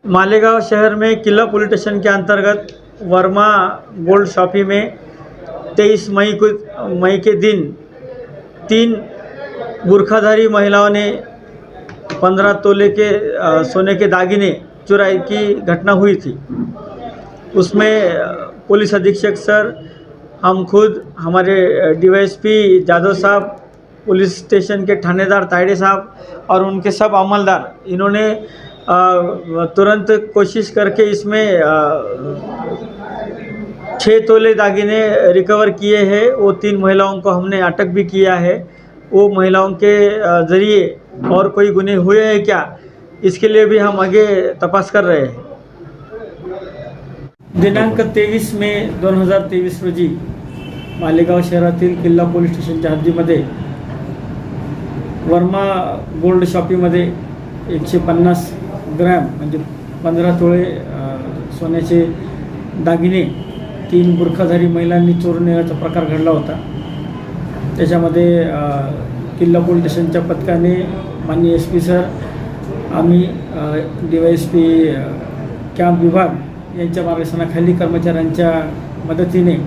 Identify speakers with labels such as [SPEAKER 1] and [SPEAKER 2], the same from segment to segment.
[SPEAKER 1] मालेगांव शहर में किला police station के अंतर्गत वर्मा गोल्ड शॉपी में 23 मई के दिन 3 बुर्खाधारी महिलाओं ने 15 तोले के सोने के दागिने चुराई की घटना हुई थी। उसमें पुलिस अधीक्षक सर, हम खुद, हमारे डीवाईएसपी जादव साहब, पुलिस स्टेशन के थानेदार तायडे साहब और उनके सब अमलदार, इन्होंने तुरंत कोशिश करके इसमें 6 तोले दागिने रिकवर किए हैं। वो 3 महिलाओं को हमने अटक भी किया है। वो महिलाओं के ज़रिए और कोई गुने हुए हैं क्या, इसके लिए भी हम आगे तपास कर रहे हैं। दिनांक 23 मे 2023 रोजी मालेगाव शहरातील किल्ला पोलीस स्टेशनच्या हद्दीमध्ये वर्मा गोल्ड शॉपीमध्ये 150 ग्रॅम म्हणजे 15 तोळे सोन्याचे दागिने 3 बुरखाधारी महिलांनी चोरून नेण्याचा प्रकार घडला होता। त्याच्यामध्ये किल्ला पोलीस स्टेशनच्या पथकाने माननीय SP सर, आम्ही DYSP कॅम्प विभाग यांच्या मार्गदर्शनाखाली कर्मचाऱ्यांच्या मदतीने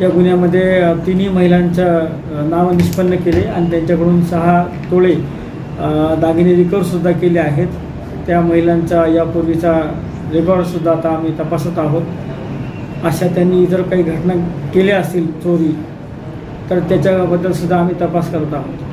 [SPEAKER 1] या गुन्ह्यामध्ये 3 महिलांचं नाव निष्पन्न केले आणि त्यांच्याकडून 6 तोळे दागिने रिकवरसुद्धा केले आहेत। त्या महिलांचा यापूर्वीचा रेकॉर्डसुद्धा आता आम्ही तपासत आहोत। अशा त्यांनी जर काही घटना केल्या असतील चोरी, तर त्याच्याबद्दलसुद्धा आम्ही तपास करत आहोत।